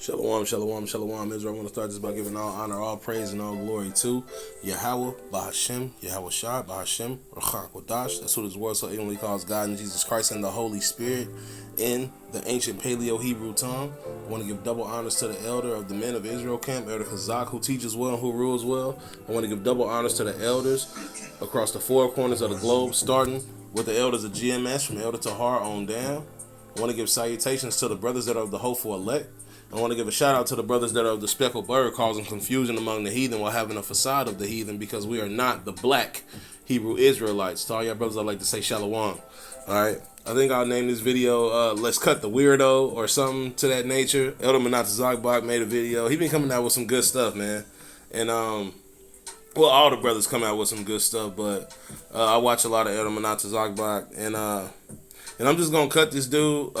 Shalom, shalom, shalom, Israel. I want to start this by giving all honor, all praise, and all glory to Yahweh, Bahashem, Yahweh Shai, Bahashem, Rachak Wadash. That's who this world so ignorantly calls God and Jesus Christ and the Holy Spirit in the ancient Paleo Hebrew tongue. I want to give double honors to the elder of the men of Israel camp, Elder Chazak, who teaches well and who rules well. I want to give double honors to the elders across the four corners of the globe, starting with the elders of GMS from Elder Tahar on down. I want to give salutations to the brothers that are of the hopeful elect. I want to give a shout out to the brothers that are of the speckled bird, causing confusion among the heathen while having a facade of the heathen, because we are not the black Hebrew Israelites. To all y'all brothers, I'd like to say shalom. All right. I think I'll name this video Let's Cut the Weirdo or something to that nature. Elder Manat Zakbach made a video. He been coming out with some good stuff, man. And well, all the brothers come out with some good stuff, but I watch a lot of Elder Manat Zakbach, and I'm just gonna cut this dude.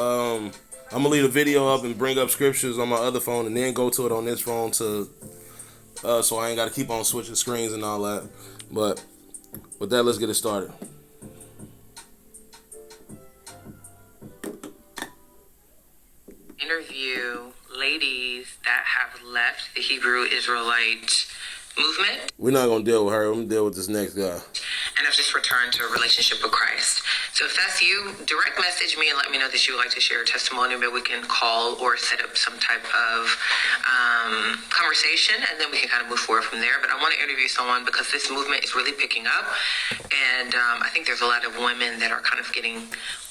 I'm going to leave the video up and bring up scriptures on my other phone and then go to it on this phone to so I ain't got to keep on switching screens and all that. But with that, let's get it started. Interview ladies that have left the Hebrew Israelite movement. We're not going to deal with her. I'm going to deal with this next guy. And have just returned to a relationship with Christ. So if that's you, direct message me and let me know that you would like to share a testimony. Maybe we can call or set up some type of conversation, and then we can kind of move forward from there. But I want to interview someone because this movement is really picking up. And I think there's a lot of women that are kind of getting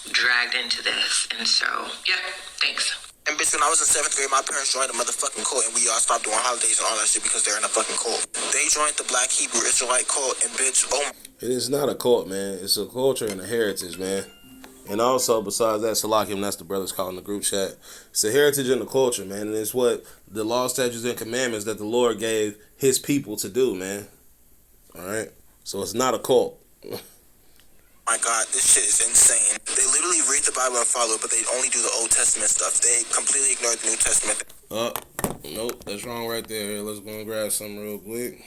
dragged into this. And so, yeah, thanks. And bitch, when I was in 7th grade, my parents joined a motherfucking cult, and we all stopped doing holidays and all that shit because they're in a fucking cult. They joined the Black Hebrew Israelite cult, and bitch, oh my... It is not a cult, man. It's a culture and a heritage, man. And also, besides that, Salakim, that's the brothers calling the group chat. It's a heritage and a culture, man. And it's what the law, statutes, and commandments that the Lord gave his people to do, man. All right? So it's not a cult. My God, this shit is insane. They literally read the Bible and follow it, but they only do the Old Testament stuff. They completely ignore the New Testament. Nope, that's wrong right there. Let's go and grab something real quick.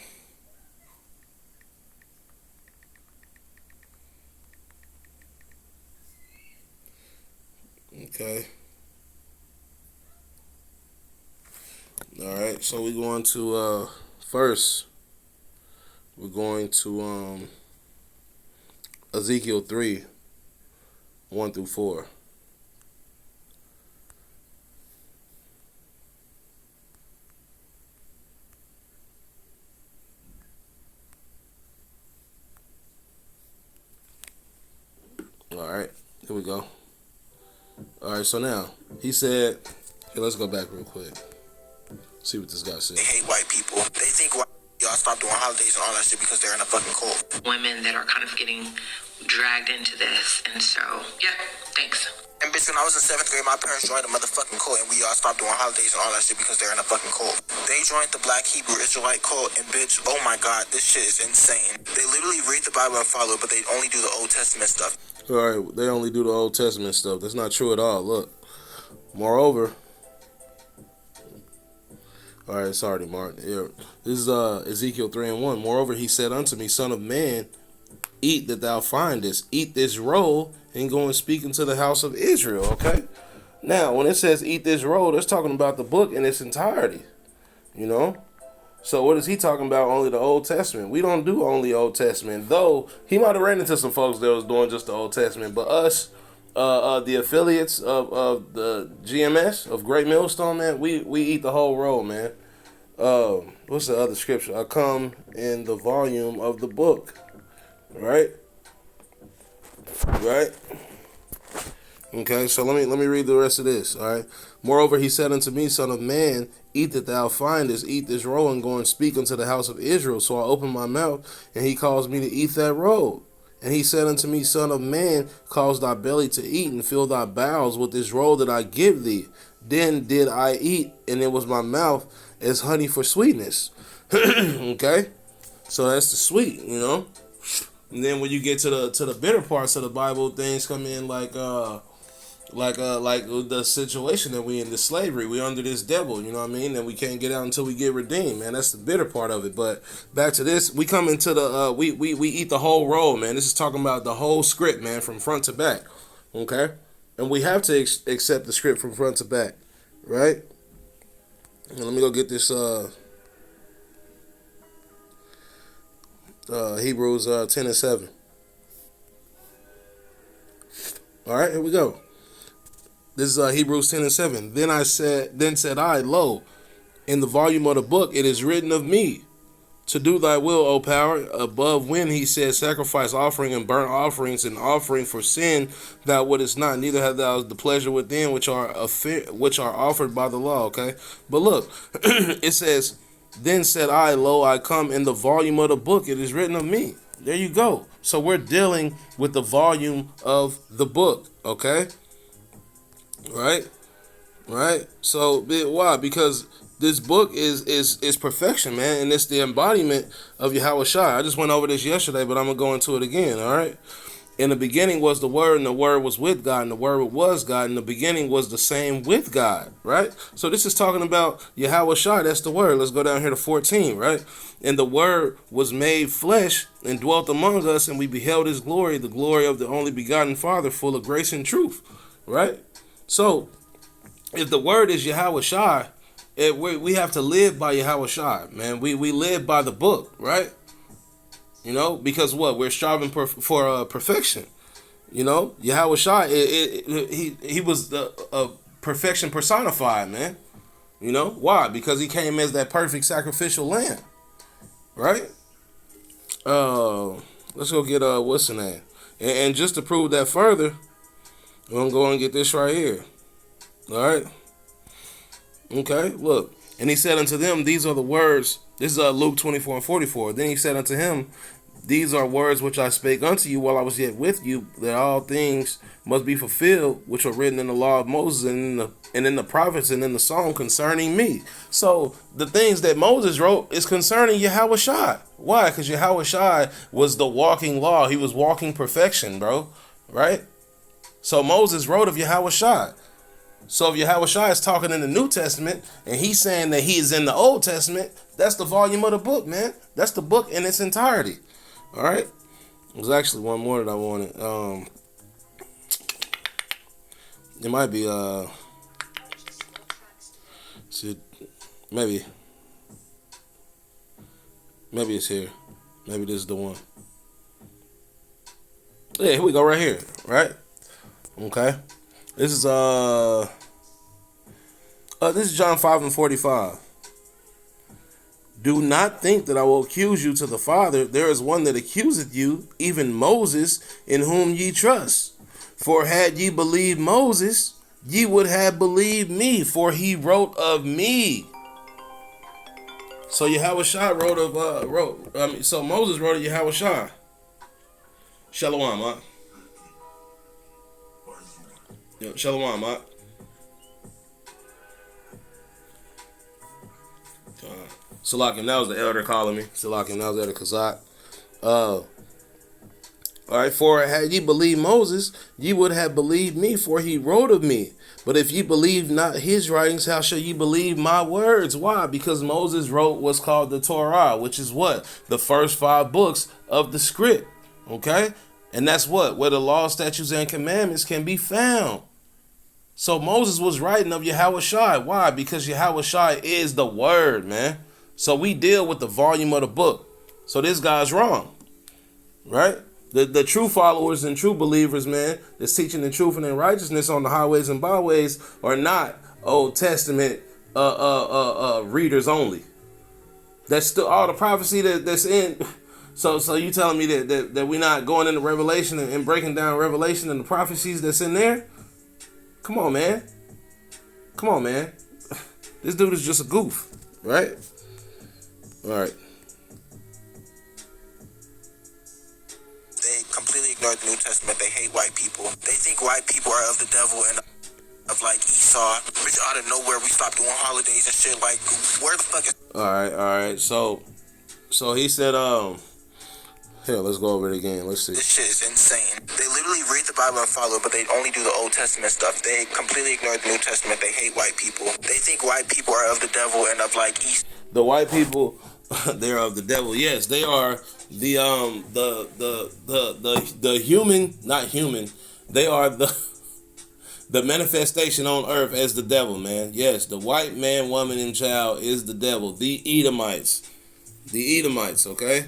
Okay. All right, so we're going to first we're going to Ezekiel 3, 1 through 4. All right, here we go. All right, so now he said, hey, let's go back real quick. See what this guy said. They hate white people. They think y'all stop doing holidays and all that shit because they're in a fucking cult. Women that are kind of getting dragged into this. And so, yeah, thanks. And bitch, when I was in 7th grade, my parents joined a motherfucking cult, and we all stopped doing holidays and all that shit because they're in a fucking cult. They joined the Black Hebrew Israelite cult, and bitch, oh my God, this shit is insane. They literally read the Bible and follow it, but they only do the Old Testament stuff. All right, they only do the Old Testament stuff. That's not true at all. Look, moreover, all right, sorry, Martin. Here, this is Ezekiel 3 and 1. Moreover, he said unto me, Son of man, eat that thou findest, eat this roll, and go and speak into the house of Israel. Okay. Now, when it says eat this roll, that's talking about the book in its entirety. You know. So what is he talking about? Only the Old Testament. We don't do only Old Testament, though he might have ran into some folks that was doing just the Old Testament. But us, the affiliates of the GMS of Great Millstone, man, we eat the whole roll, man. What's the other scripture? I come in the volume of the book, right? Right. Okay, so let me read the rest of this. All right. Moreover, he said unto me, Son of man, eat that thou findest, eat this roll, and go and speak unto the house of Israel. So I opened my mouth, and he caused me to eat that roll. And he said unto me, Son of man, cause thy belly to eat, and fill thy bowels with this roll that I give thee. Then did I eat, and it was my mouth as honey for sweetness. Okay, so that's the sweet, you know. And then when you get to the bitter parts of the Bible, things come in like the situation that we in, the slavery, we under this devil, you know what I mean, and we can't get out until we get redeemed, man. That's the bitter part of it. But back to this, we come into the we eat the whole roll, man. This is talking about the whole script, man, from front to back. Okay, and we have to accept the script from front to back, right? Let me go get this Hebrews 10 and 7. All right, here we go. This is Hebrews 10 and 7. Then said I, lo, in the volume of the book it is written of me, to do thy will, O power, above when he said, sacrifice offering and burnt offerings and offering for sin thou wouldest not, neither have thou the pleasure within which are offered by the law. Okay, but look, it says, then said I, lo, I come in the volume of the book it is written of me. There you go. So we're dealing with the volume of the book. Okay, right. So why? Because this book is perfection, man, and it's the embodiment of Yahweh Shai. I just went over this yesterday, but I'm gonna go into it again. All right. In the beginning was the Word, and the Word was with God, and the Word was God, and the beginning was the same with God. Right. So this is talking about Yahweh Shai. That's the Word. Let's go down here to 14. Right. And the Word was made flesh and dwelt among us, and we beheld His glory, the glory of the only begotten Father, full of grace and truth. Right. So if the Word is Yahweh Shai, we have to live by Yahweh Shai, man. We live by the book, right? You know, because what? We're striving for perfection. You know, Yahweh Shai, he was the perfection personified, man. You know, why? Because he came as that perfect sacrificial lamb, right? Let's go get, what's the name? And just to prove that further, I'm going to go and get this right here. All right. Okay, look. And he said unto them, these are the words. This is Luke 24 and 44. Then he said unto him, these are words which I spake unto you while I was yet with you, that all things must be fulfilled, which are written in the law of Moses and in the prophets and in the psalm concerning me. So the things that Moses wrote is concerning Yahweh Shai. Why? Because Yahweh Shai was the walking law. He was walking perfection, bro. Right? So Moses wrote of Yahweh Shai. So if Yahweh Shai is talking in the New Testament and he's saying that he is in the Old Testament, that's the volume of the book, man. That's the book in its entirety. All right. There's actually one more that I wanted. It might be maybe it's here. Maybe this is the one. Yeah, here we go right here. Right. Okay. This is John 5 and 45. Do not think that I will accuse you to the Father. There is one that accuseth you, even Moses, in whom ye trust. For had ye believed Moses, ye would have believed me, for he wrote of me. So Yahweh Shai so Moses wrote of Yahweh Shai. Shalom, huh? Shalom, Mak. Salakim, that was the elder calling me. Salakim, that was Elder Kazak. All right, for had ye believed Moses, ye would have believed me, for he wrote of me. But if ye believe not his writings, how shall ye believe my words? Why? Because Moses wrote what's called the Torah, which is what? The first 5 books of the script. Okay? And that's what? Where the law, statutes, and commandments can be found. So Moses was writing of Yahweh Shai. Why? Because Yahweh Shai is the word, man. So we deal with the volume of the book. So this guy's wrong. Right? The true followers and true believers, man, that's teaching the truth and in righteousness on the highways and byways are not Old Testament readers only. That's still all the prophecy that's in. So you telling me that we're not going into Revelation and breaking down Revelation and the prophecies that's in there? Come on, man. This dude is just a goof, right? All right. They completely ignore the New Testament. They hate white people. They think white people are of the devil and of like Esau. Bitch, out of nowhere, we stopped doing holidays and shit. Like, where the fuck is... All right. So he said, here, let's go over it again. Let's see. This shit is insane. They literally read the Bible and follow it, but they only do the Old Testament stuff. They completely ignore the New Testament. They hate white people. They think white people are of the devil and of like Esau. The white people, they're of the devil. Yes, they are the human, not human. They are the The manifestation on earth as the devil, man. Yes, the white man, woman, and child is the devil. The Edomites. The Edomites, okay?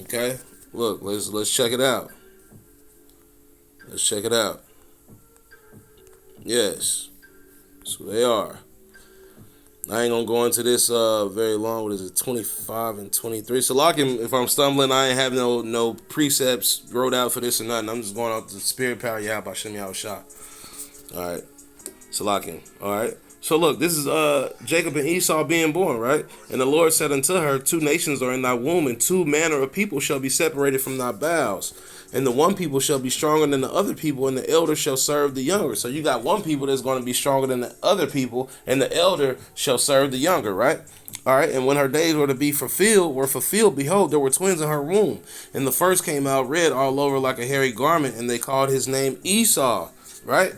Okay? Look, let's check it out. Let's check it out. Yes. So they are. I ain't gonna go into this very long. What is it? 25 and 23. So like, if I'm stumbling, I ain't have no precepts wrote out for this or nothing. I'm just going off the spirit power. Yeah, by Shem Yahushua. All right. Salakim. All right. So look, this is Jacob and Esau being born, right? And the Lord said unto her, 2 nations are in thy womb, and 2 manner of people shall be separated from thy bowels. And the one people shall be stronger than the other people, and the elder shall serve the younger. So you got one people that's going to be stronger than the other people, and the elder shall serve the younger, right? All right. And when her days were to be fulfilled, behold, there were twins in her womb. And the first came out red all over like a hairy garment, and they called his name Esau, right?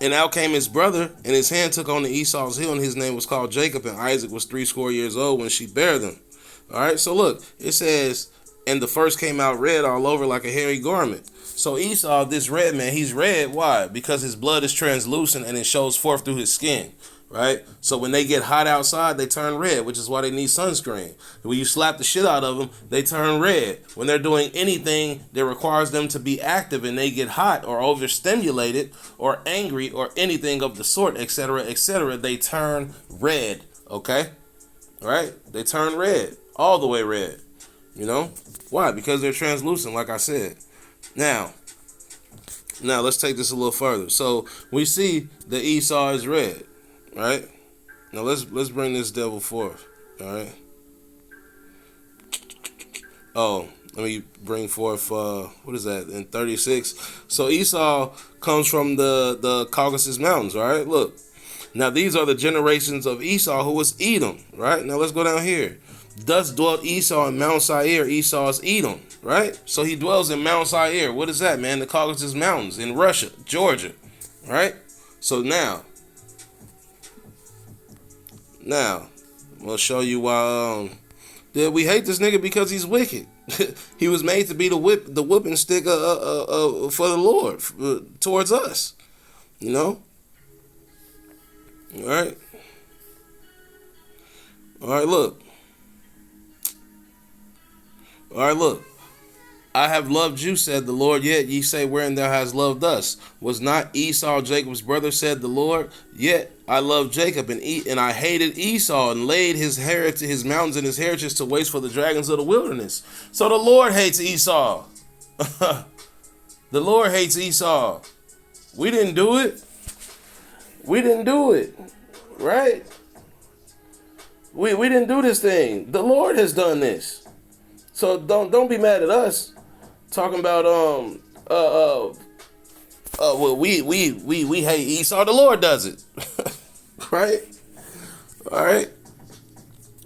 And out came his brother, and his hand took on the Esau's heel, and his name was called Jacob, and Isaac was 60 years old when she bare them. All right, so look, it says, and the first came out red all over like a hairy garment. So Esau, this red man, he's red. Why? Because his blood is translucent, and it shows forth through his skin. Right? So when they get hot outside, they turn red, which is why they need sunscreen. When you slap the shit out of them, they turn red. When they're doing anything that requires them to be active and they get hot or overstimulated or angry or anything of the sort, etc., they turn red. Okay? Right? They turn red. All the way red. You know? Why? Because they're translucent, like I said. Now, let's take this a little further. So we see that Esau is red. Right? Now let's bring this devil forth. All right. Oh, let me bring forth what is that in 36? So Esau comes from the Caucasus Mountains, right? Look. Now these are the generations of Esau, who was Edom, right? Now let's go down here. Thus dwelt Esau in Mount Seir. Esau is Edom, right? So he dwells in Mount Seir. What is that, man? The Caucasus Mountains in Russia, Georgia, right? So now I'm gonna show you why that we hate this nigga, because he's wicked. He was made to be the whipping stick for the Lord towards us. You know? All right, look. I have loved you, said the Lord, yet ye say, wherein thou hast loved us. Was not Esau Jacob's brother, said the Lord? Yet I loved Jacob, and I hated Esau, and laid his mountains and his heritage to waste for the dragons of the wilderness. So the Lord hates Esau. The Lord hates Esau. We didn't do it. Right? We didn't do this thing. The Lord has done this. So don't be mad at us. Talking about well, we hate Esau. The Lord does it. Right? All right.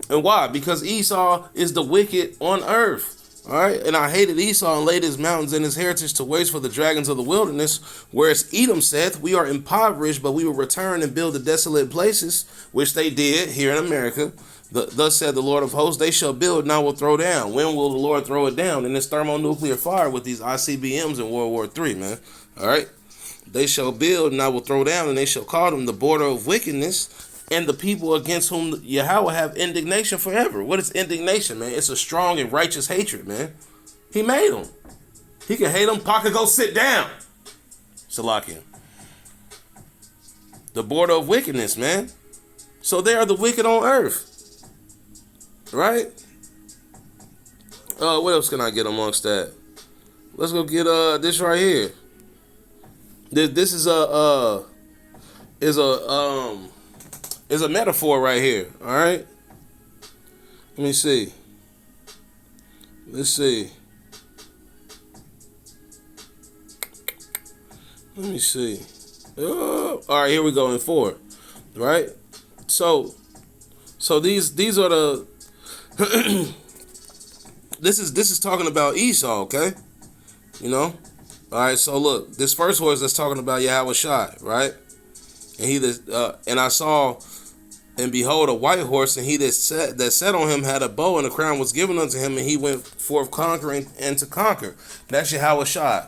And why? Because Esau is the wicked on earth. All right. And I hated Esau, and laid his mountains and his heritage to waste for the dragons of the wilderness. Whereas Edom saith, we are impoverished, but we will return and build the desolate places, which they did here in America. Thus said the Lord of hosts, they shall build, and I will throw down. When will the Lord throw it down? In this thermonuclear fire with these ICBMs in World War III, man. All right. They shall build, and I will throw down, and they shall call them the border of wickedness, and the people against whom Yahweh have indignation forever. What is indignation, man? It's a strong and righteous hatred, man. He made them. He can hate them. Parker, go sit down. Salakia. The border of wickedness, man. So they are the wicked on earth. Right? What else can I get amongst that? Let's go get this right here. This is a metaphor right here. All right. Let me see. Let's see. All right, here we go in 4. Right. So these are the. This is talking about Esau, okay? You know. All right, so look, this first horse that's talking about Yahweh Shai, right? And and I saw, and behold, a white horse, and he that sat on him had a bow, and a crown was given unto him, and he went forth conquering and to conquer. That's Yahweh Shai.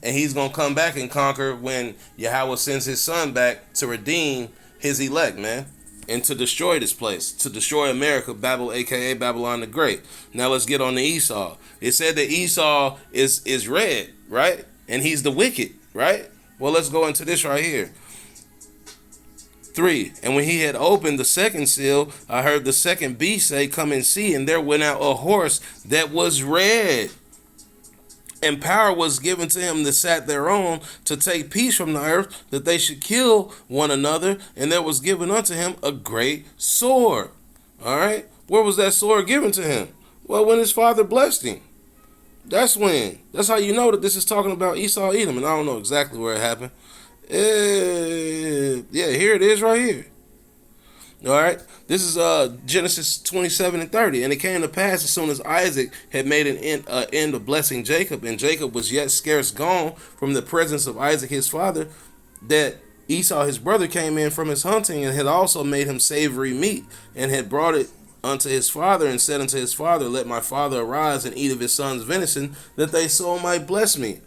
And he's going to come back and conquer when Yahweh sends his son back to redeem his elect, man. And to destroy this place, to destroy America, Babel, aka Babylon the Great. Now let's get on to Esau. It said that Esau is red, right? And he's the wicked, right? Well, let's go into this right here. 3. And when he had opened the second seal, I heard the second beast say, come and see. And there went out a horse that was red. And power was given to him that sat thereon to take peace from the earth, that they should kill one another. And there was given unto him a great sword. All right. Where was that sword given to him? Well, when his father blessed him. That's when. That's how you know that this is talking about Esau Edom. And I don't know exactly where it happened. Yeah, here it is right here. All right. This is Genesis 27 and 30. And it came to pass as soon as Isaac had made an end of blessing Jacob, and Jacob was yet scarce gone from the presence of Isaac his father, that Esau his brother came in from his hunting, and had also made him savory meat, and had brought it unto his father, and said unto his father, let my father arise and eat of his son's venison, that they so might bless me.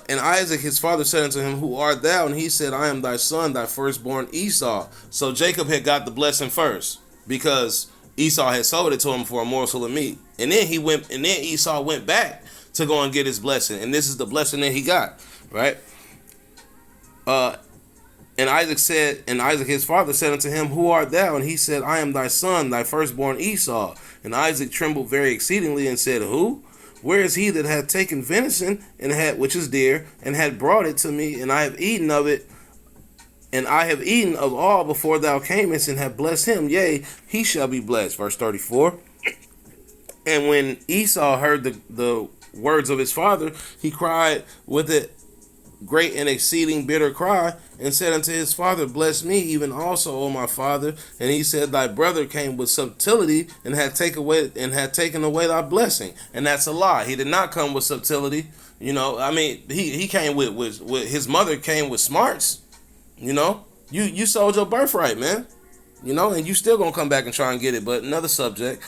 And Isaac his father said unto him, who art thou? And he said, I am thy son, thy firstborn Esau. So Jacob had got the blessing first, because Esau had sold it to him for a morsel of meat. And then Esau went back to go and get his blessing. And this is the blessing that he got, right? And Isaac his father said unto him, who art thou? And he said, I am thy son, thy firstborn Esau. And Isaac trembled very exceedingly and said, who? Where is he that hath taken venison, which is deer, and had brought it to me, and I have eaten of it, and I have eaten of all before thou camest, and have blessed him, yea, he shall be blessed. Verse 34. And when Esau heard the words of his father, he cried with a great and exceeding bitter cry, and said unto his father, bless me even also, O my father. And he said, thy brother came with subtlety, and had taken away thy blessing. And that's a lie. He did not come with subtlety. You know, I mean, he came with his mother came with smarts. You know, you sold your birthright, man. You know, and you still gonna come back and try and get it. But another subject.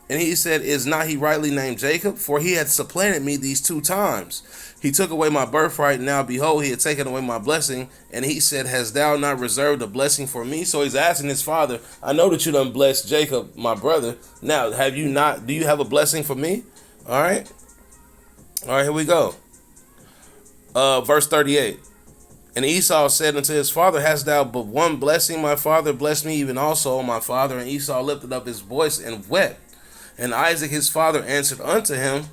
And he said, is not he rightly named Jacob? For he had supplanted me these 2 times. He took away my birthright, and now behold, he had taken away my blessing. And he said, hast thou not reserved a blessing for me? So he's asking his father, I know that you done blessed Jacob, my brother. Now, do you have a blessing for me? All right. All right, here we go. Verse 38. And Esau said unto his father, hast thou but one blessing, my father? Bless me even also, my father. And Esau lifted up his voice and wept. And Isaac his father answered unto him,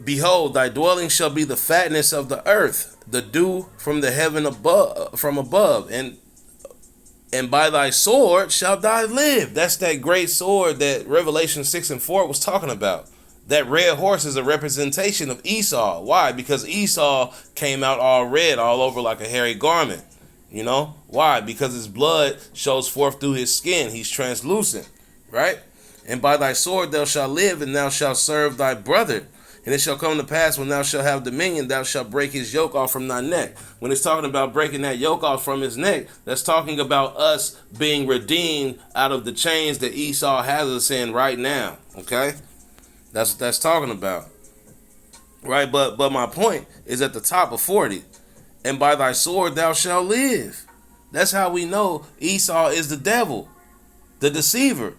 behold, thy dwelling shall be the fatness of the earth, the dew from the heaven above, and by thy sword shalt thou live. That's that great sword that Revelation 6 and 4 was talking about. That red horse is a representation of Esau. Why? Because Esau came out all red, all over like a hairy garment. You know? Why? Because his blood shows forth through his skin. He's translucent. Right? And by thy sword thou shalt live, and thou shalt serve thy brother. And it shall come to pass, when thou shalt have dominion, thou shalt break his yoke off from thy neck. When it's talking about breaking that yoke off from his neck, that's talking about us being redeemed out of the chains that Esau has us in right now. Okay? That's what that's talking about. Right? But my point is at the top of 40. And by thy sword thou shalt live. That's how we know Esau is the devil, the deceiver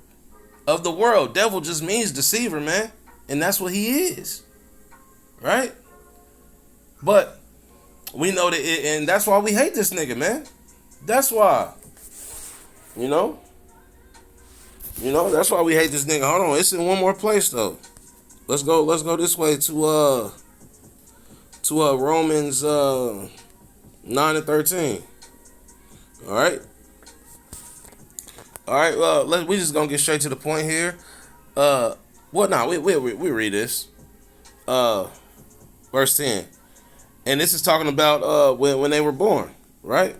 of the world. Devil just means deceiver, man. And that's what he is. Right? But we know that, and that's why we hate this nigga, man. That's why. You know, that's why we hate this nigga. Hold on, it's in one more place though. Let's go this way to Romans 9 and 13. All right. All right. Well, we just gonna get straight to the point here. We read this. Verse 10. And this is talking about when they were born, right?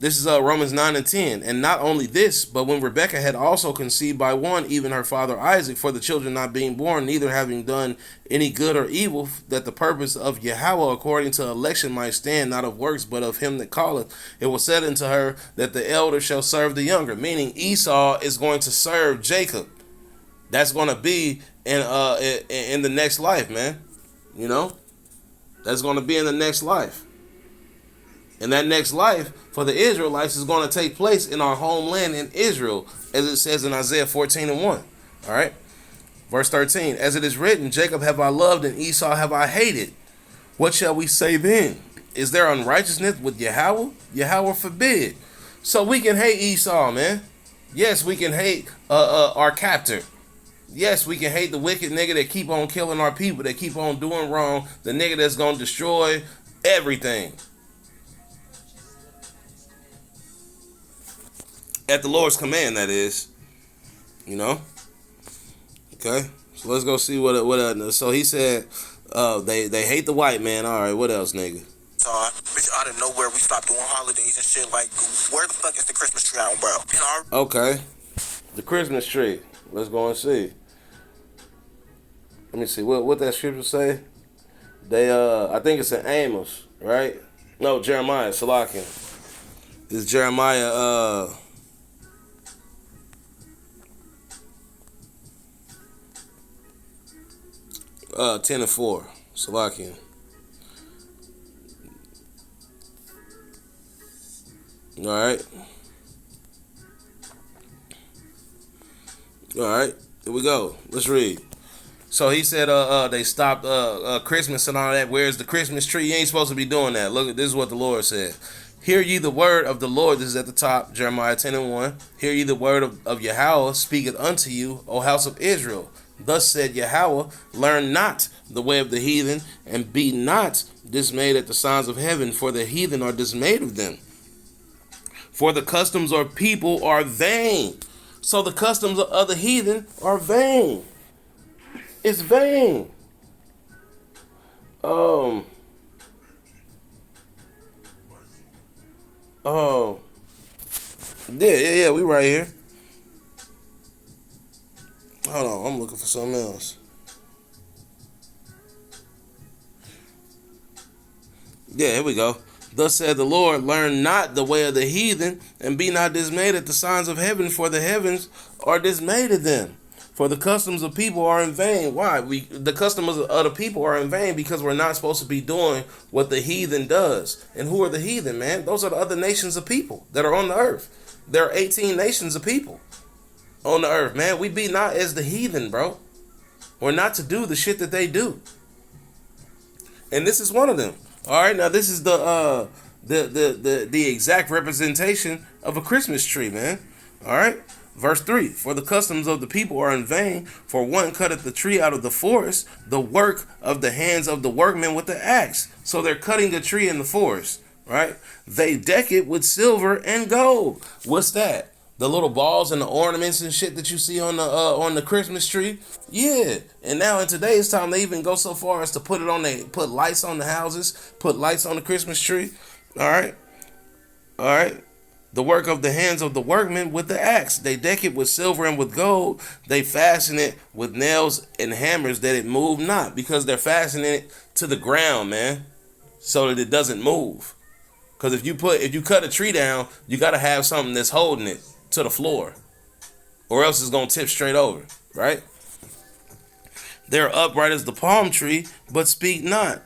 This is Romans 9 and 10. And not only this, but when Rebekah had also conceived by one, even her father Isaac, for the children not being born, neither having done any good or evil, that the purpose of Yahweh according to election might stand, not of works, but of him that calleth, it was said unto her that the elder shall serve the younger. Meaning Esau is going to serve Jacob. That's gonna be in the next life, man. You know, that's gonna be in the next life. And that next life for the Israelites is going to take place in our homeland in Israel, as it says in Isaiah 14:1. All right. Verse 13, as it is written, Jacob have I loved and Esau have I hated. What shall we say then? Is there unrighteousness with Yahweh? Yahweh forbid. So we can hate Esau, man. Yes, we can hate our captor. Yes, we can hate the wicked nigga that keep on killing our people, that keep on doing wrong, the nigga that's going to destroy everything. At the Lord's command, that is. You know? Okay? So let's go see what so he said they hate the white man. All right, what else, nigga? Bitch, out of nowhere, we stopped doing holidays and shit. Like, where the fuck is the Christmas tree out, bro? Okay. The Christmas tree. Let's go and see. Let me see. What that scripture say? They I think it's in Amos, right? No, Jeremiah, Salakin. It's Jeremiah 10:4. Salakian. Alright. Alright. Here we go. Let's read. So he said they stopped Christmas and all that. Where's the Christmas tree? You ain't supposed to be doing that. Look, this is what the Lord said. Hear ye the word of the Lord. This is at the top, Jeremiah 10:1. Hear ye the word of Yahweh speaketh unto you, O house of Israel. Thus said Yahweh, learn not the way of the heathen, and be not dismayed at the signs of heaven, for the heathen are dismayed of them. For the customs of people are vain. So the customs of the heathen are vain. It's vain. Yeah, we right here. Hold on, I'm looking for something else. Yeah, here we go. Thus said the Lord, learn not the way of the heathen, and be not dismayed at the signs of heaven, for the heavens are dismayed at them. For the customs of people are in vain. Why? The customs of the people are in vain because we're not supposed to be doing what the heathen does. And who are the heathen, man? Those are the other nations of people that are on the earth. There are 18 nations of people on the earth, man. We be not as the heathen, bro. We're not to do the shit that they do. And this is one of them. All right, now this is the exact representation of a Christmas tree, man. All right. Verse 3, for the customs of the people are in vain, for one cutteth the tree out of the forest, the work of the hands of the workmen with the axe. So they're cutting a tree in the forest, right? They deck it with silver and gold. What's that? The little balls and the ornaments and shit that you see on the Christmas tree? Yeah. And now in today's time, they even go so far as to put lights on the houses, put lights on the Christmas tree. All right. All right. The work of the hands of the workmen with the axe. They deck it with silver and with gold. They fasten it with nails and hammers that it move not, because they're fastening it to the ground, man, so that it doesn't move. Because if you cut a tree down, you got to have something that's holding it to the floor, or else it's going to tip straight over, right? They're upright as the palm tree, but speak not.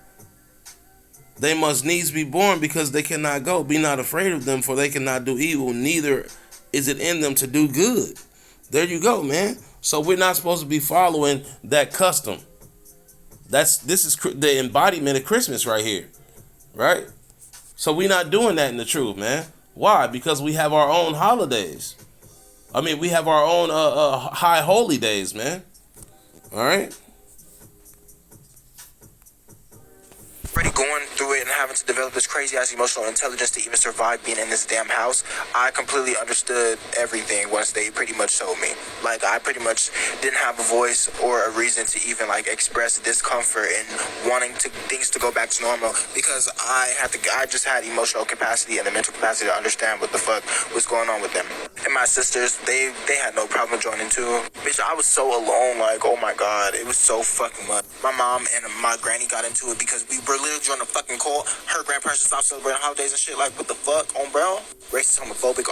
They must needs be born because they cannot go. Be not afraid of them, for they cannot do evil, neither is it in them to do good. There you go, man. So we're not supposed to be following that custom. This is the embodiment of Christmas right here, right? So we're not doing that in the truth, man. Why? Because we have our own holidays. I mean, we have our own high holy days, man. All right? Already going through it and having to develop this crazy ass emotional intelligence to even survive being in this damn house, I completely understood everything once they pretty much showed me. Like, I pretty much didn't have a voice or a reason to even like express discomfort and wanting things to go back to normal, because I just had emotional capacity and the mental capacity to understand what the fuck was going on with them. And my sisters, they had no problem joining too. Bitch, I was so alone, like, oh my god, it was so fucking much. My mom and my granny got into it because we were literally during the fucking call. Her grandparents stopped celebrating holidays and shit. Like, what the fuck, on bro? Racist, homophobic,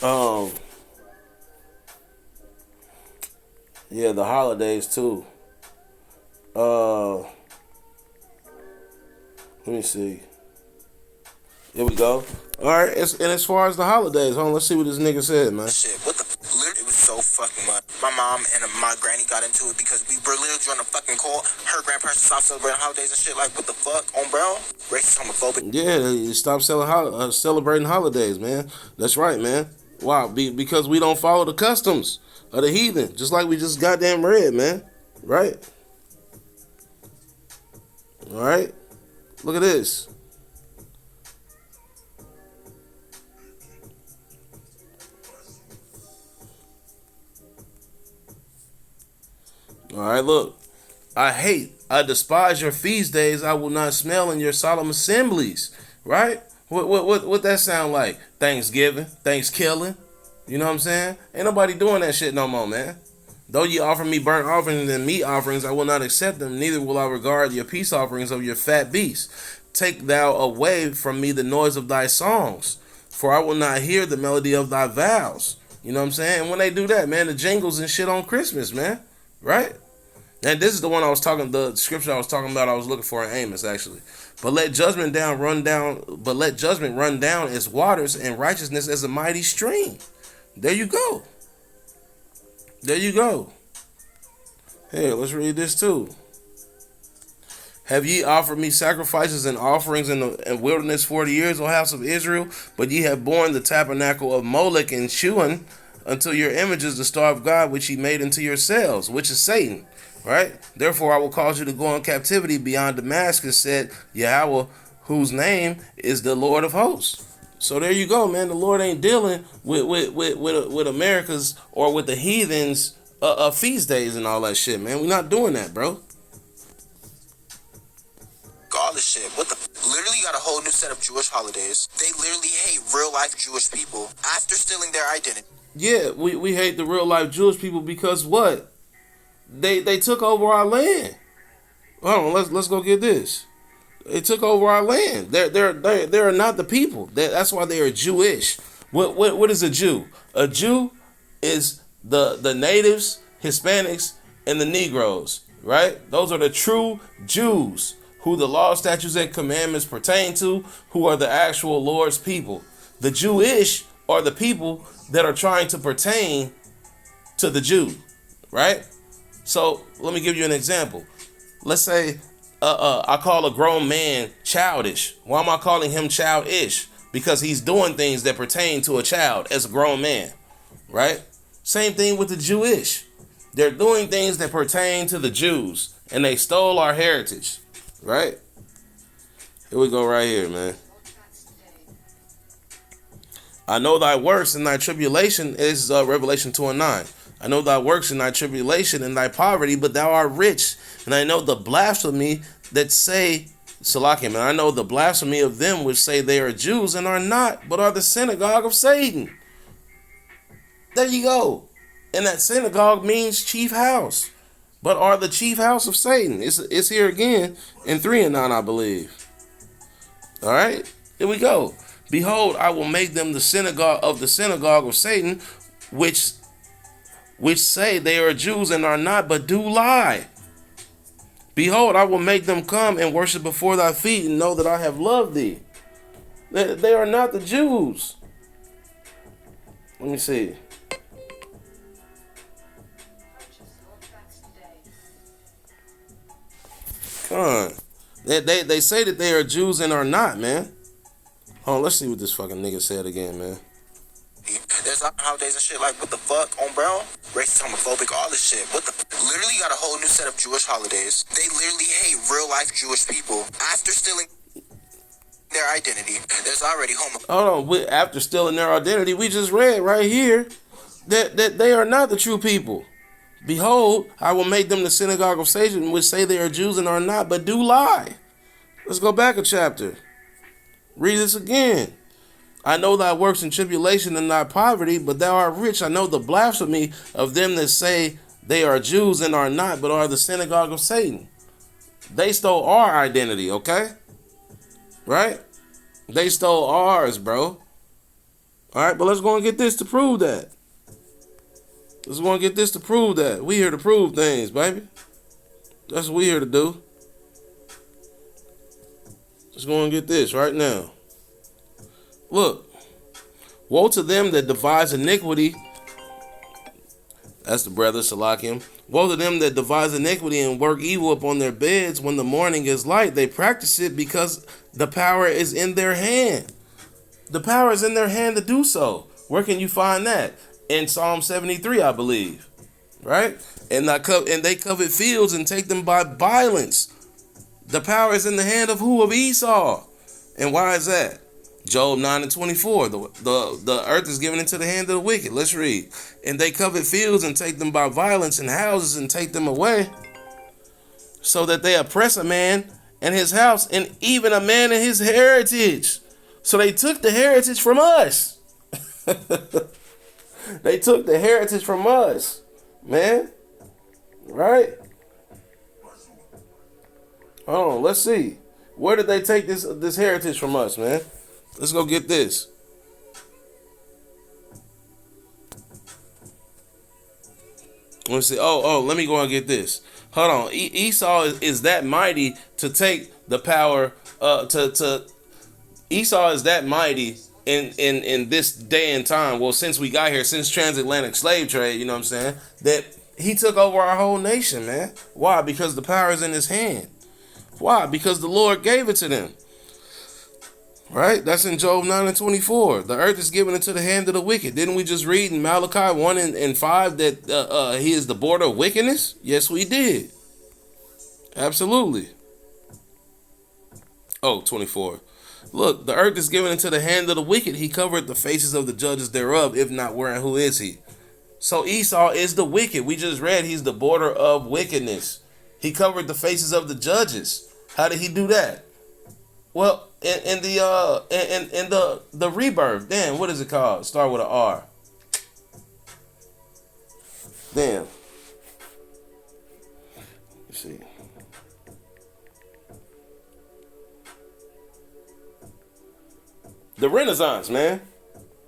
all. Yeah, the holidays too. Let me see. Here we go. All right, and as far as the holidays, hold on, let's see what this nigga said, man. Shit, what the? Literally, it was so fucking much. My mom and my granny got into it because we were literally on a fucking call. Her grandparents stopped celebrating holidays and shit. Like, what the fuck? On bro? Racist, homophobic. Yeah, you stop celebrating holidays, man. That's right, man. Wow, because we don't follow the customs of the heathen, just like we just goddamn read, man. Right? All right. Look at this. All right, look. I despise your feast days. I will not smell in your solemn assemblies. Right? What that sound like? Thanksgiving, Thanksgiving. You know what I'm saying? Ain't nobody doing that shit no more, man. Though you offer me burnt offerings and meat offerings, I will not accept them. Neither will I regard your peace offerings of your fat beasts. Take thou away from me the noise of thy songs, for I will not hear the melody of thy vows. You know what I'm saying? And when they do that, man, the jingles and shit on Christmas, man. Right? And this is the one the scripture I was talking about. I was looking for in Amos, actually. But let judgment run down as waters, and righteousness as a mighty stream. There you go. There you go. Hey, let's read this too. Have ye offered me sacrifices and offerings in the wilderness 40 years, O house of Israel? But ye have borne the tabernacle of Molech and Shuan until your image is the star of God, which ye made into yourselves, which is Satan. Right? Therefore I will cause you to go in captivity beyond Damascus, said Yahweh, whose name is the Lord of hosts. So there you go, man. The Lord ain't dealing with America's or with the heathens feast days and all that shit, man. We're not doing that, bro. All this shit. What the? Literally got a whole new set of Jewish holidays. They literally hate real life Jewish people after stealing their identity. Yeah, we hate the real life Jewish people because what? They took over our land. Hold on, let's go get this. They took over our land. They're not the people. That's why they are Jewish. What is a Jew? A Jew is the natives, Hispanics, and the Negroes. Right? Those are the true Jews, who the law, statutes, and commandments pertain to, who are the actual Lord's people. The Jewish are the people that are trying to pertain to the Jew. Right? So let me give you an example. Let's say I call a grown man childish. Why am I calling him childish? Because he's doing things that pertain to a child as a grown man, right? Same thing with the Jewish. They're doing things that pertain to the Jews, and they stole our heritage, right? Here we go right here, man. I know thy works and thy tribulation is Revelation 2:9. I know thy works and thy tribulation and thy poverty, but thou art rich. And I know the blasphemy that say, Salakim, and I know the blasphemy of them which say they are Jews and are not, but are the synagogue of Satan. There you go. And that synagogue means chief house, but are the chief house of Satan. It's here again in 3:9, I believe. All right, here we go. Behold, I will make them the synagogue of Satan, which say they are Jews and are not, but do lie. Behold, I will make them come and worship before thy feet, and know that I have loved thee. They are not the Jews. Let me see. Come on. They say that they are Jews and are not, man. Hold on, let's see what this fucking nigga said again, man. There's holidays and shit like, what the fuck, on bro? Racist, homophobic, all this shit. What the? Literally got a whole new set of Jewish holidays. They literally hate real life Jewish people after stealing their identity. There's already Hold on, after stealing their identity, we just read right here that they are not the true people. Behold, I will make them the synagogue of Satan, which say they are Jews and are not, but do lie. Let's go back a chapter. Read this again. I know thy works in tribulation and thy poverty, but thou art rich. I know the blasphemy of them that say they are Jews and are not, but are the synagogue of Satan. They stole our identity, okay? Right? They stole ours, bro. All right, but let's go and get this to prove that. Just want to get this to prove that. We here to prove things, baby. That's what we here to do. Just going to get this right now. Look. Woe to them that devise iniquity. That's the brother Salakim. Woe to them that devise iniquity and work evil upon their beds when the morning is light. They practice it because the power is in their hand. The power is in their hand to do so. Where can you find that? In Psalm 73, I believe. Right? And they covet fields and take them by violence. The power is in the hand of who? Of Esau. And why is that? Job 9:24. The earth is given into the hand of the wicked. Let's read. And they covet fields and take them by violence, and houses and take them away, so that they oppress a man and his house, and even a man and his heritage. So they took the heritage from us. They took the heritage from us, man. Right? Hold on, let's see. Where did they take this heritage from us, man? Let's go get this. Let me see. Let me go and get this. Hold on. Esau is that mighty to take the power. Esau is that mighty in this day and time. Well, since we got here, since transatlantic slave trade, you know what I'm saying, that he took over our whole nation, man. Why? Because the power is in his hand. Why? Because the Lord gave it to them. Right? That's in Job 9:24. The earth is given into the hand of the wicked. Didn't we just read in Malachi 1 and 5 that he is the border of wickedness? Yes, we did. Absolutely. 24. Look, the earth is given into the hand of the wicked. He covered the faces of the judges thereof. If not, where and who is he? So Esau is the wicked. We just read he's the border of wickedness. He covered the faces of the judges. How did he do that? Well, in the rebirth. Damn, what is it called? Start with an R. Damn. Let's see. The Renaissance, man.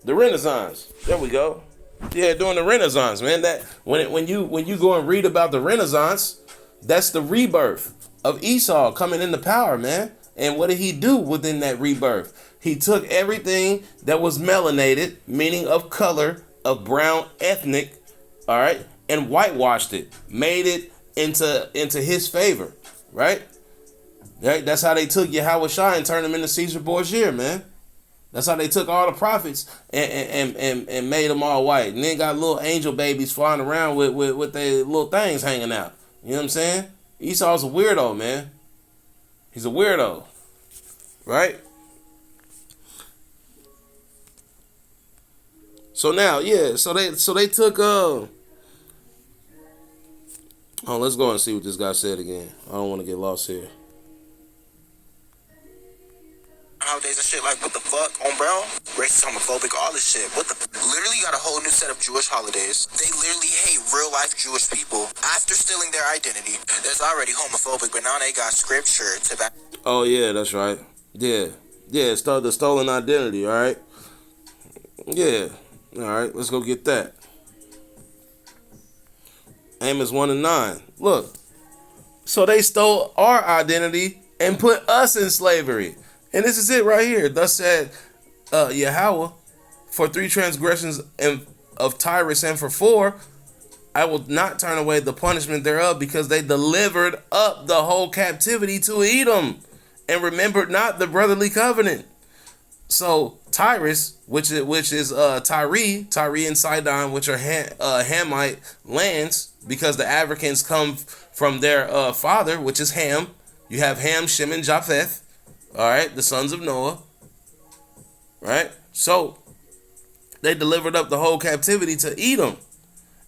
The Renaissance. There we go. Yeah, during the Renaissance, man. That when you go and read about the Renaissance, that's the rebirth of Esau coming into power, man. And what did he do within that rebirth? He took everything that was melanated, meaning of color, of brown ethnic, all right, and whitewashed it, made it into his favor, right? Right? That's how they took Yahweh Shai and turned him into Caesar Borgia, man. That's how they took all the prophets and made them all white. And then got little angel babies flying around with their little things hanging out. You know what I'm saying? Esau's a weirdo, man. He's a weirdo. Right? So now, yeah, so they took let's go and see what this guy said again. I don't want to get lost here. Holidays and shit, like what the fuck, on bro? Racist, homophobic, all this shit. What the? Literally got a whole new set of Jewish holidays. They literally hate real life Jewish people after stealing their identity. That's already homophobic, but now they got scripture to back. Oh yeah, that's right. Yeah, it's the stolen identity. All right. Yeah. All right. Let's go get that. Amos 1:9. Look. So they stole our identity and put us in slavery. And this is it right here. Thus said Yahweh, for 3 transgressions of Tyrus, and for 4, I will not turn away the punishment thereof, because they delivered up the whole captivity to Edom, and remembered not the brotherly covenant. So Tyrus, which is Tyre and Sidon, which are Hamite lands, because the Africans come from their father, which is Ham. You have Ham, Shem, and Japheth. All right, the sons of Noah. Right? So they delivered up the whole captivity to Edom,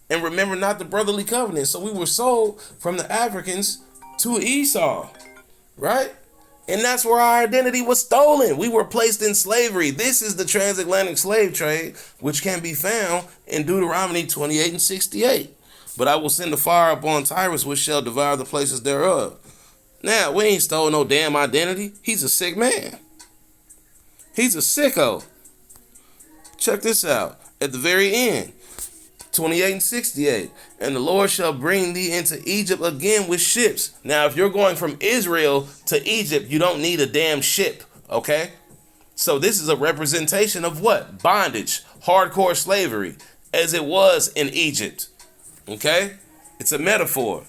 and remember not the brotherly covenant. So we were sold from the Africans to Esau. Right? And that's where our identity was stolen. We were placed in slavery. This is the transatlantic slave trade, which can be found in Deuteronomy 28:68. But I will send a fire upon Tyrus, which shall devour the places thereof. Now, we ain't stole no damn identity. He's a sick man. He's a sicko. Check this out. At the very end, 28 and 68. And the Lord shall bring thee into Egypt again with ships. Now, if you're going from Israel to Egypt, you don't need a damn ship, okay? So this is a representation of what? Bondage, hardcore slavery, as it was in Egypt, okay? It's a metaphor.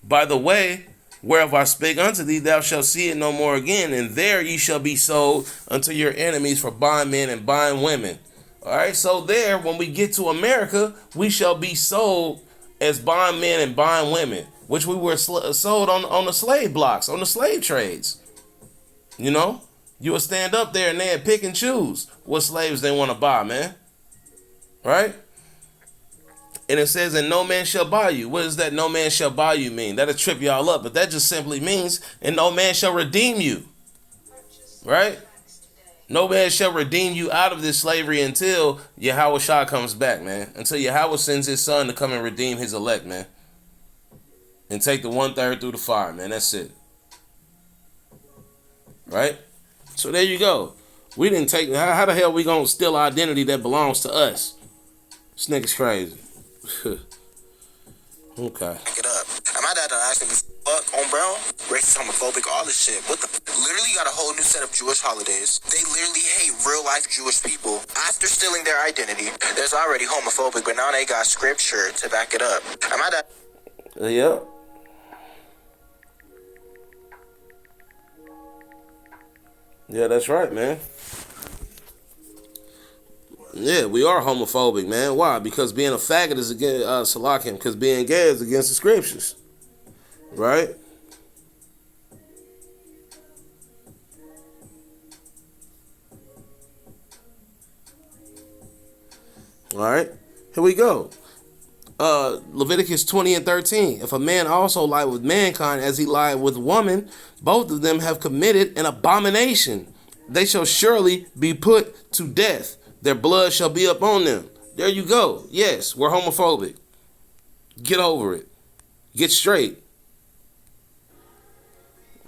By the way, whereof I spake unto thee, thou shalt see it no more again, and there ye shall be sold unto your enemies for bondmen and bondwomen. All right, so there, when we get to America, we shall be sold as bondmen and bondwomen, which we were sold on the slave blocks, on the slave trades. You know, you would stand up there and they'd pick and choose what slaves they want to buy, man. Right? And it says, and no man shall buy you. What does that no man shall buy you mean? That'll trip y'all up, but that just simply means, and no man shall redeem you. Right? No man shall redeem you out of this slavery until Yahweh Shah comes back, man. Until Yahweh sends his son to come and redeem his elect, man. And take the 1/3 through the fire, man. That's it. Right? So there you go. We didn't take, how the hell we gonna steal identity that belongs to us? This nigga's crazy. Okay. Back it up. And my dad done asked me, fuck on bro, racist, homophobic, all this shit. What the? Literally got a whole new set of Jewish holidays. They literally hate real life Jewish people. After stealing their identity, there's already homophobic, but now they got scripture to back it up. And my dad. Yep. Yeah, that's right, man. Yeah, we are homophobic, man. Why? Because being a faggot is against Salakim, because being gay is against the scriptures. Right? All right. Here we go. Leviticus 20 and 13. If a man also lie with mankind as he lied with woman, both of them have committed an abomination. They shall surely be put to death. Their blood shall be upon them. There you go. Yes, we're homophobic. Get over it. Get straight.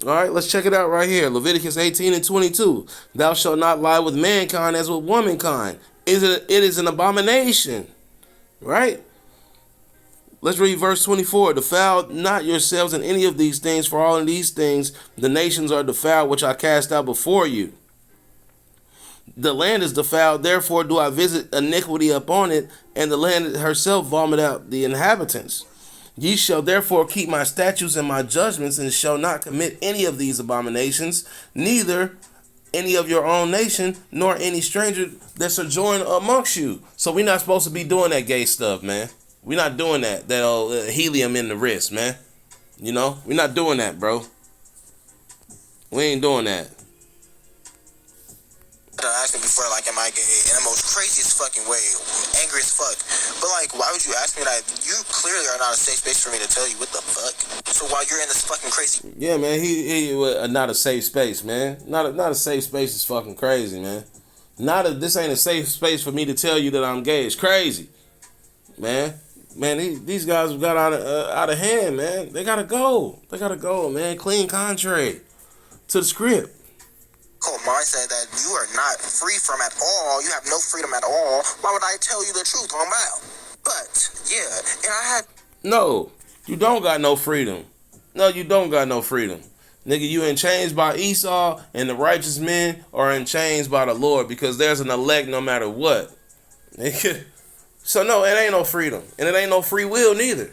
All right, let's check it out right here. Leviticus 18 and 22. Thou shalt not lie with mankind as with womankind. It is an abomination. Right? Let's read verse 24. Defile not yourselves in any of these things, for all of these things the nations are defiled, which I cast out before you. The land is defiled, therefore do I visit iniquity upon it, and the land herself vomit out the inhabitants. Ye shall therefore keep my statutes and my judgments, and shall not commit any of these abominations, neither any of your own nation, nor any stranger that sojourn amongst you. So we're not supposed to be doing that gay stuff, man. We're not doing that helium in the wrist, man. You know, we're not doing that, we ain't doing that. I asked me before, like, am I gay? In the most craziest fucking way, angry as fuck. But like, why would you ask me that? You clearly are not a safe space for me to tell you what the fuck. So while you're in this fucking crazy, yeah, man, he not a safe space, man. Not a safe space is fucking crazy, man. This ain't a safe space for me to tell you that I'm gay. It's crazy, man. Man, these guys got out of hand, man. They gotta go. They gotta go, man. Clean contrary to the script. mindset that you are not free from at all. You have no freedom at all. Why would I tell you the truth on bow? But yeah, and I had. No, you don't got no freedom. No, you don't got no freedom. Nigga, you in chains by Esau, and the righteous men are in chains by the Lord, because there's an elect no matter what. Nigga. So no, it ain't no freedom. And it ain't no free will neither.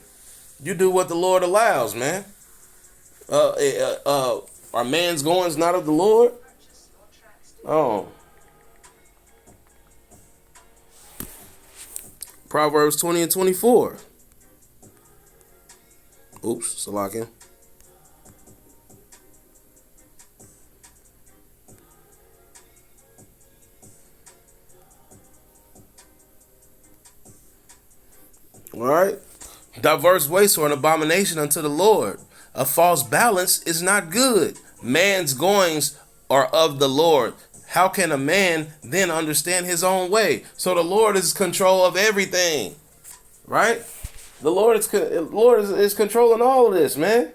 You do what the Lord allows, man. Are man's goings not of the Lord? Oh. Proverbs 20 and 24. Oops, Salakia. All right. Diverse wastes are an abomination unto the Lord. A false balance is not good. Man's goings are of the Lord. How can a man then understand his own way? So the Lord is control of everything, right? The Lord is controlling all of this, man.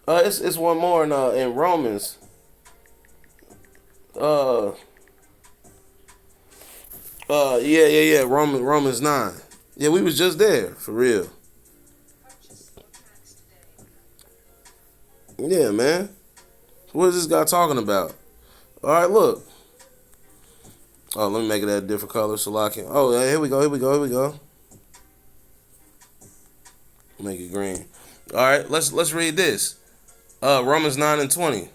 It's one more in Romans. Yeah. Romans 9. Yeah, we was just there for real. Yeah, man. What is this guy talking about? All right, look. Oh, let me make it a different color so I can. Oh, yeah, here we go. Make it green. All right, let's read this. Romans 9:20.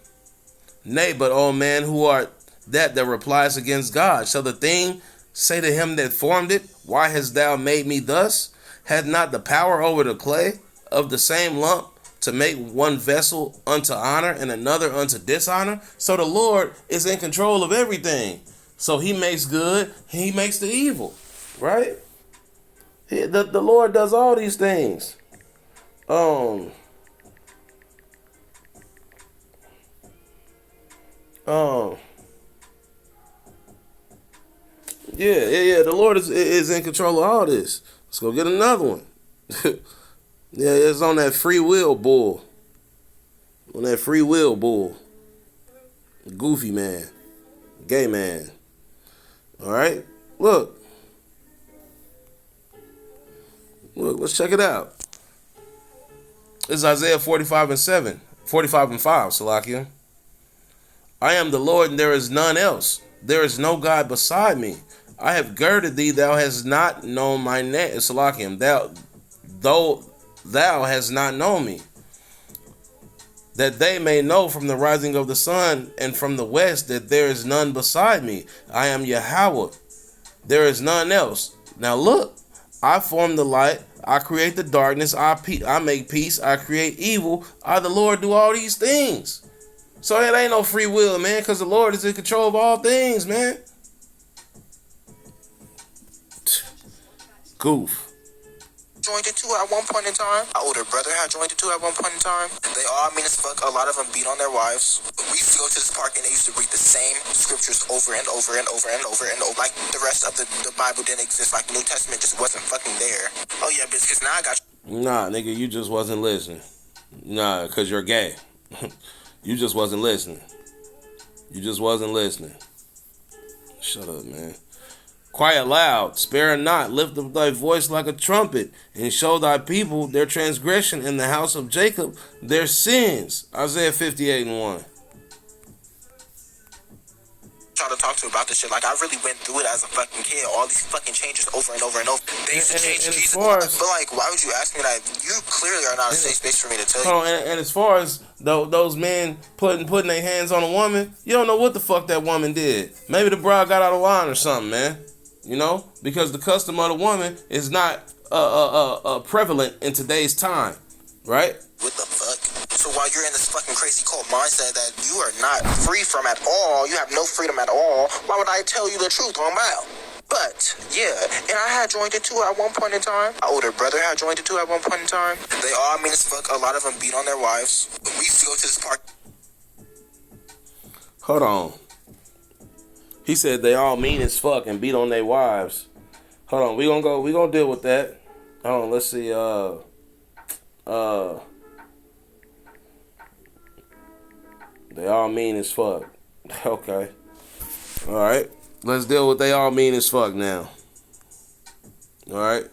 Nay, but O man, who art that replies against God? Shall the thing say to him that formed it, why hast thou made me thus? Had not the power over the clay of the same lump to make one vessel unto honor and another unto dishonor? So the Lord is in control of everything. So he makes good, he makes the evil, right? The Lord does all these things. Yeah. The Lord is in control of all this. Let's go get another one. Yeah, it's on that free will bull. Goofy man. Gay man. All right. Look, let's check it out. It's Isaiah 45:7. 45:5, Salakia. I am the Lord, and there is none else. There is no God beside me. I have girded thee, thou hast not known my name. Salakim, thou hast not known me. That they may know from the rising of the sun and from the west that there is none beside me. I am Yahweh. There is none else. Now look, I form the light. I create the darkness. I make peace. I create evil. I, the Lord, do all these things. So it ain't no free will, man, because the Lord is in control of all things, man. Goof. Joined the two at one point in time. My older brother had joined the two at one point in time. They all mean as fuck. A lot of them beat on their wives. We used to go to this park and they used to read the same scriptures over and over and over and over and over. Like the rest of the Bible didn't exist. Like the New Testament just wasn't fucking there. Oh yeah, bitch, because now I got you. Nah, nigga, you just wasn't listening. Nah, because you're gay. You just wasn't listening. Shut up, man. Quiet loud, spare not, lift up thy voice like a trumpet, and show thy people their transgression, in the house of Jacob their sins. Isaiah 58:1. Try to talk to about this shit. Like, I really went through it as a fucking kid. All these fucking changes over and over and over. They used to change Jesus. But like, why would you ask me that? You clearly are not a safe space for me to tell you. And as far as those men putting their hands on a woman, you don't know what the fuck that woman did. Maybe the bride got out of line or something, man. You know, because the custom of the woman is not prevalent in today's time, right? What the fuck? So while you're in this fucking crazy cult mindset that you are not free from at all, you have no freedom at all, why would I tell you the truth on mail? But, yeah, and I had joined it too at one point in time. My older brother had joined it too at one point in time. They all mean as fuck. A lot of them beat on their wives. We used to go to this park. Hold on. He said they all mean as fuck and beat on their wives. Hold on, we gonna deal with that. Hold on, let's see. They all mean as fuck. Okay. Alright. Let's deal with they all mean as fuck now. Alright.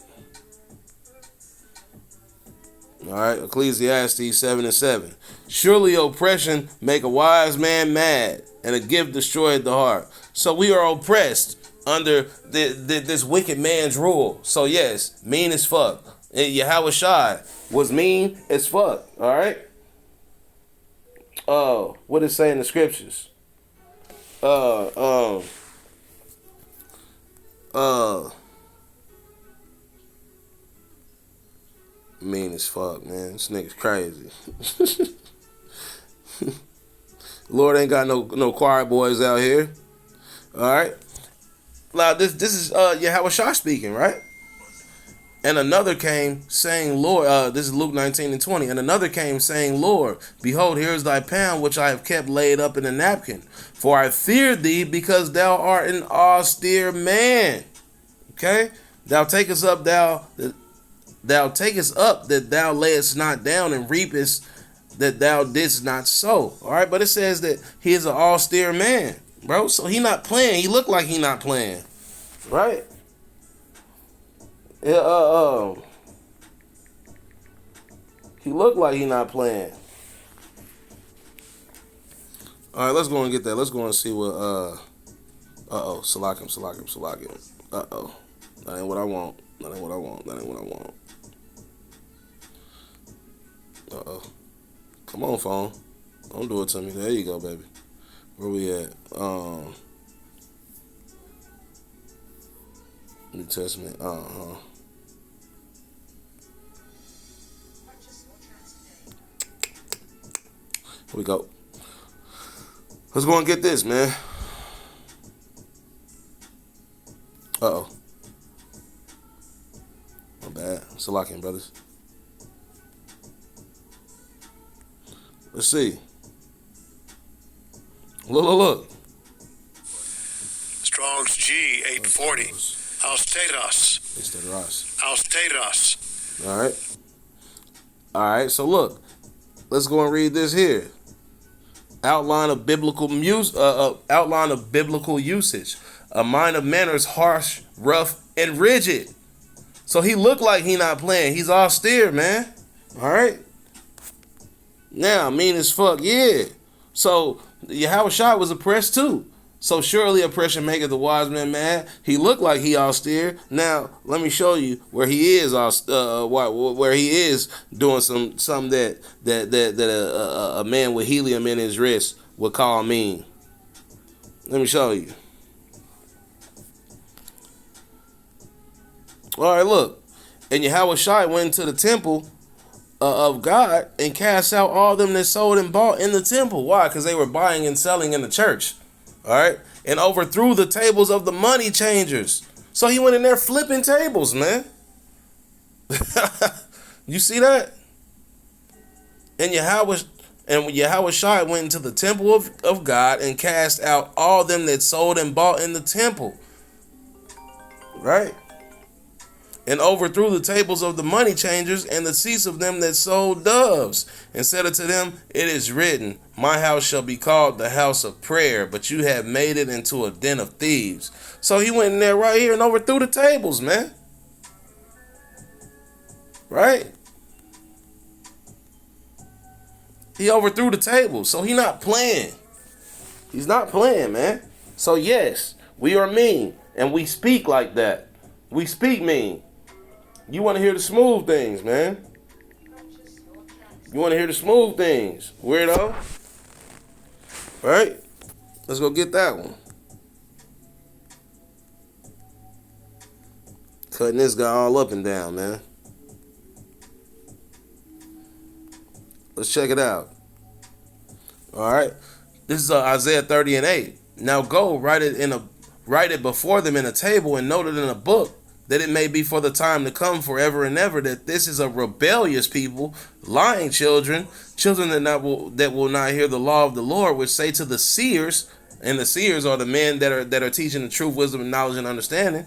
Alright. Ecclesiastes 7:7. Surely oppression make a wise man mad, and a gift destroyeth the heart. So we are oppressed under this wicked man's rule. So yes, mean as fuck. Yahweh Shai was mean as fuck. Alright. What does it say in the scriptures? Mean as fuck, man. This nigga's crazy. Lord ain't got no choir boys out here. Alright. Now this is Yahweh Shah speaking, right? And another came saying, Lord, this is Luke 19:20. And another came saying, Lord, behold, here is thy pound, which I have kept laid up in a napkin. For I feared thee, because thou art an austere man. Okay? Thou takest up that thou layest not down, and reapest that thou didst not sow. All right, but it says that he is an austere man, bro. So he not playing. He look like he not playing. Right? Yeah, he looked like he not playing. All right, let's go and get that. Let's go and see what, Salakim. Uh-oh. That ain't what I want. Uh-oh. Come on, phone. Don't do it to me. There you go, baby. Where we at? New Testament. Here we go. Let's go and get this, man. Uh-oh. My bad. Salakian, brothers. Let's see. Look. Strong's G 840. Austeros. All right. So look. Let's go and read this here. Outline of biblical usage. A mind of manners harsh, rough, and rigid. So he looked like he not playing. He's austere, man. All right. Now, mean as fuck, yeah. So Yahushua was oppressed too. So surely oppression maketh the wise man mad. He looked like he austere. Now let me show you where he is where he is doing some that a man with helium in his wrist would call mean. Let me show you. All right, look. And Yahushua went into the temple of God and cast out all them that sold and bought in the temple. Why? Because they were buying and selling in the church. All right. And overthrew the tables of the money changers. So he went in there flipping tables, man. You see that? And Yahushua went into the temple of God and cast out all them that sold and bought in the temple. Right? And overthrew the tables of the money changers and the seats of them that sold doves, and said unto them, it is written, my house shall be called the house of prayer, but you have made it into a den of thieves. So he went in there right here and overthrew the tables, man. Right? He overthrew the tables. So he not playing. He's not playing, man. So yes, we are mean, and we speak like that. We speak mean. You want to hear the smooth things, man. You want to hear the smooth things, weirdo. Right? Let's go get that one. Cutting this guy all up and down, man. Let's check it out. All right. This is Isaiah 30:8. Now go write it before them in a table and note it in a book, that it may be for the time to come forever and ever, that this is a rebellious people, lying children that will not hear the law of the Lord, which say to the seers, and the seers are the men that are teaching the truth, wisdom, and knowledge and understanding,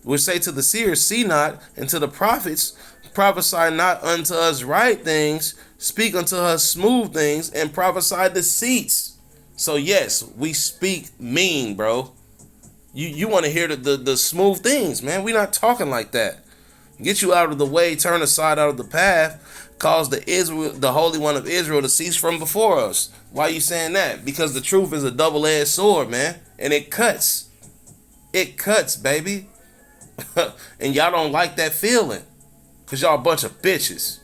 which say to the seers, see not, and to the prophets, prophesy not unto us right things, speak unto us smooth things, and prophesy deceits. So yes, we speak mean, bro. You want to hear the smooth things, man. We're not talking like that. Get you out of the way, turn aside out of the path, cause the Holy One of Israel to cease from before us. Why are you saying that? Because the truth is a double-edged sword, man. And it cuts. It cuts, baby. And y'all don't like that feeling. Because y'all a bunch of bitches.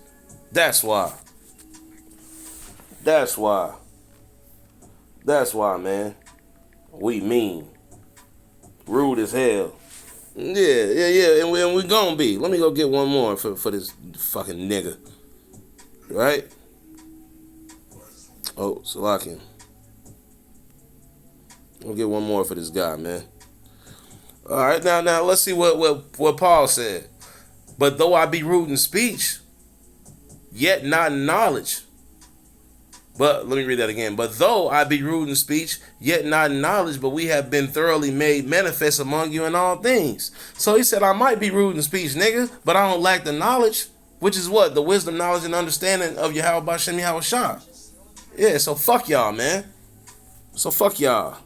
That's why. That's why. That's why, man. We mean. Rude as hell. Yeah. And we gonna be. Let me go get one more for this fucking nigga. Right? Oh, Salakian. We'll get one more for this guy, man. All right, now let's see what Paul said. But though I be rude in speech, yet not in knowledge. But let me read that again. But though I be rude in speech, yet not in knowledge, but we have been thoroughly made manifest among you in all things. So he said, I might be rude in speech, nigga, but I don't lack the knowledge, which is what? The wisdom, knowledge, and understanding of Yahweh Bashem Yahushua. Yeah, so fuck y'all, man. So fuck y'all.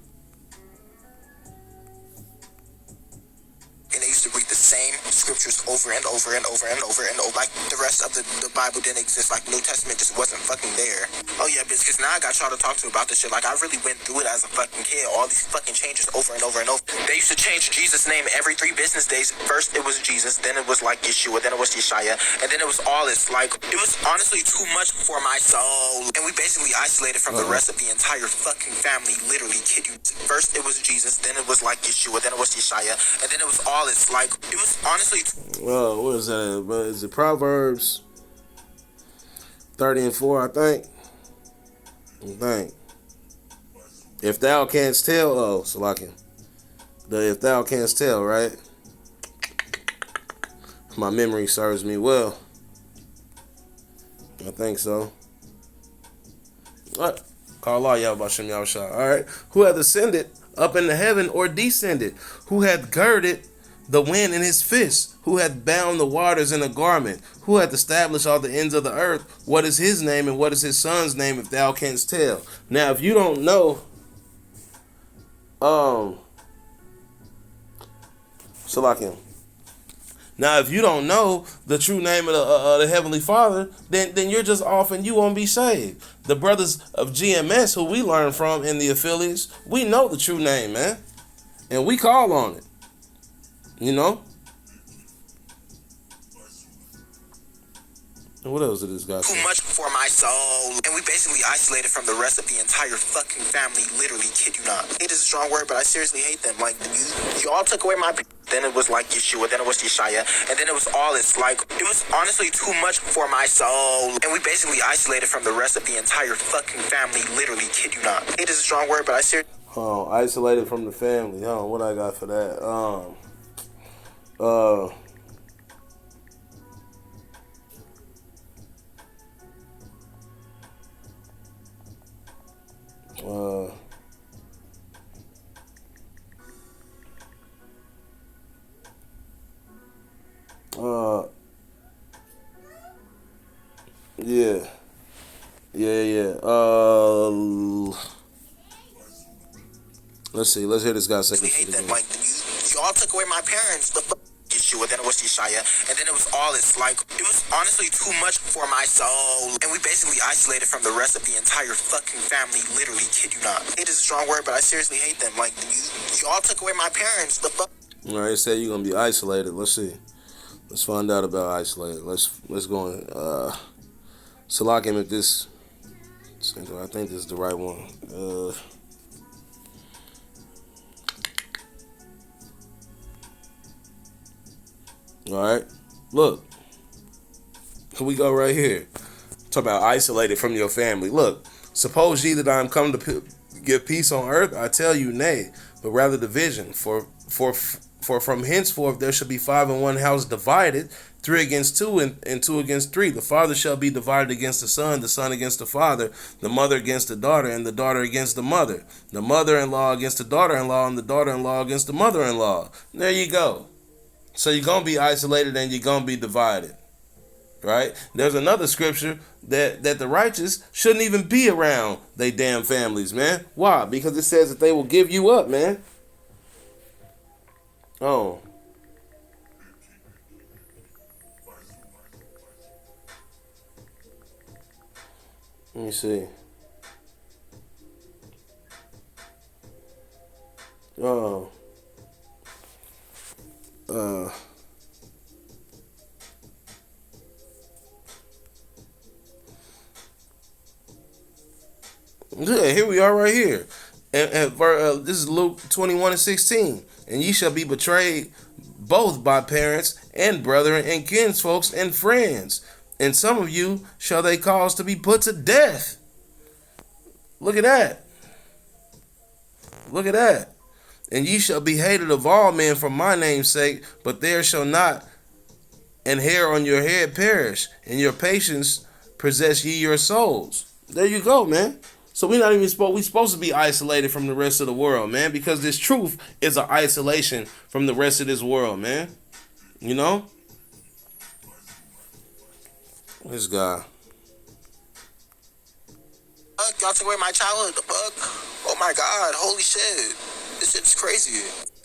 same scriptures over and over and over and over and over. Like the rest of the Bible didn't exist. Like New Testament just wasn't fucking there. Oh yeah, bitch, because now I got y'all to talk to about this shit. Like I really went through it as a fucking kid. All these fucking changes over and over and over. They used to change Jesus' name every 3 business days. First it was Jesus, then it was like Yeshua, then it was Yeshaya, and then it was all this. Like it was honestly too much for my soul. And we basically isolated from the rest of the entire fucking family. Literally, kid you. First it was Jesus, then it was like Yeshua, then it was Yeshaya, and then it was all this. Like it was honestly. What is that? Is it Proverbs 30 and 4? I think. If thou canst tell, Salakia. If thou canst tell, right? My memory serves me well. I think so. What? Call Allah Yahweh Yahweh. Alright. Who hath ascended up into heaven or descended? Who hath girded the wind in his fist? Who hath bound the waters in a garment? Who hath established all the ends of the earth? What is his name and what is his son's name, if thou canst tell? Now, if you don't know, Salakia. Now, if you don't know the true name of the Heavenly Father, then you're just off and you won't be saved. The brothers of GMS, who we learn from in the affiliates, we know the true name, man. And we call on it. You know? And what else did this guy say? Too much for my soul. And we basically isolated from the rest of the entire fucking family. Literally, kid you not. Hate is a strong word, but I seriously hate them. Like, you all took away my... Then it was like Yeshua, then it was Yeshaya, and then it was all this. Like, it was honestly too much for my soul. And we basically isolated from the rest of the entire fucking family. Literally, kid you not. Hate is a strong word, but I seriously... Isolated from the family. What I got for that? Yeah. Let's see. Let's hear this guy say this shit again. Like, you all took away my parents. The Yeshua, then it was Yeshaya, and then it was all this. Like, it was honestly too much for my soul. And we basically isolated from the rest of the entire fucking family. Literally, kid you not. Hate is a strong word, but I seriously hate them. Like, you all took away my parents. The fuck. All right, said you're gonna be isolated. Let's see. Let's find out about isolated. Let's go and select him if this. I think this is the right one. All right, look. We go right here. Talk about isolated from your family. Look, suppose ye that I am come to give peace on earth, I tell you nay, but rather division. For from henceforth there shall be 5 in one house divided, 3 against 2 and 2 against 3. The father shall be divided against the son against the father, the mother against the daughter, and the daughter against the mother, the mother-in-law against the daughter-in-law, and the daughter-in-law against the mother-in-law. There you go. So you're going to be isolated and you're going to be divided. Right? There's another scripture that the righteous shouldn't even be around they damn families, man. Why? Because it says that they will give you up, man. Oh. Let me see. Oh. Yeah, here we are right here. And this is Luke 21:16. And ye shall be betrayed both by parents and brethren and kinsfolks and friends. And some of you shall they cause to be put to death. Look at that. Look at that. And ye shall be hated of all men for my name's sake, but there shall not an hair on your head perish, and your patience possess ye your souls. There you go, man. So we're not even supposed to be isolated from the rest of the world, man, because this truth is an isolation from the rest of this world, man. You know? This guy. Y'all took away my childhood. The fuck? Oh my God! Holy shit! This shit's crazy.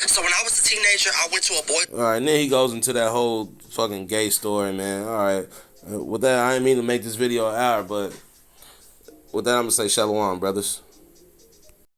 So when I was a teenager, I went to a boy. All right, and then he goes into that whole fucking gay story, man. All right, with that, I didn't mean to make this video an hour, but with that, I'm gonna say shalom, brothers.